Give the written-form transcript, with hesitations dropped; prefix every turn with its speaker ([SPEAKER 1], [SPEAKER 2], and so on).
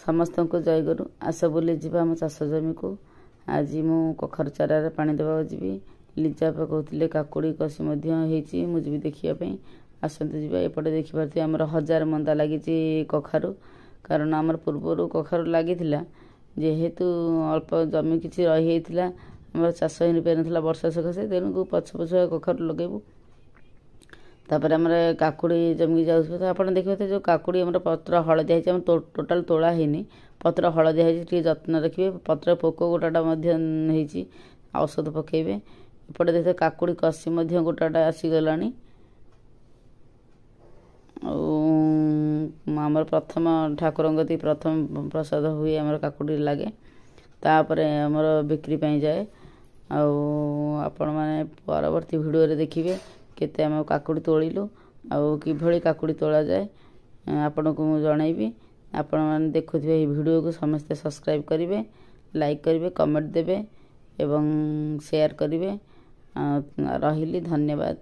[SPEAKER 1] समस्त को जयगुरु आस बुली जा आम चाष जमी को आज मु कखर चारे पानी देवा जी लिजा कहते काकुड़ी कषि मुझे देखापी आसतु जा एपटे देखिपे आमर 1000 मंदा लगी कखारु कारण आमर पूर्वर कखारु लगी जेहेतु अल्प जमी किसी रही आम चाष हो पार वर्षा सकाशे तेणु पछ पछुआ कखारु लगेबू तापर आम काकुड़ी जमी जाऊँ तो आप देखिए जो काकुड़ी आम पत्र हलदिया है टोटाल तोला है पत्र हलदिया है जत्न रखिए पत्र पोक गोटाटा औषध पकेबे एपटे देखिए काकुड़ी कषि गोटाटा आसीगला आमर प्रथम ठाकुर गति प्रथम प्रसाद हुए आमर काकुड़ी लगे तापर आमर बिक्री पाई जाए आपण मैंने परवर्ती वीडियो रे देखिए केते आम काकुड़ी तोड़िलु आउ किभली काकुड़ी तोड़ा जाए आपण को मु जनइबी आपण मैंने देखुथिबे ए वीडियो को समस्त सब्सक्राइब करिवे लाइक करिवे कमेंट देबे एवं शेयर करिवे रहिली धन्यवाद।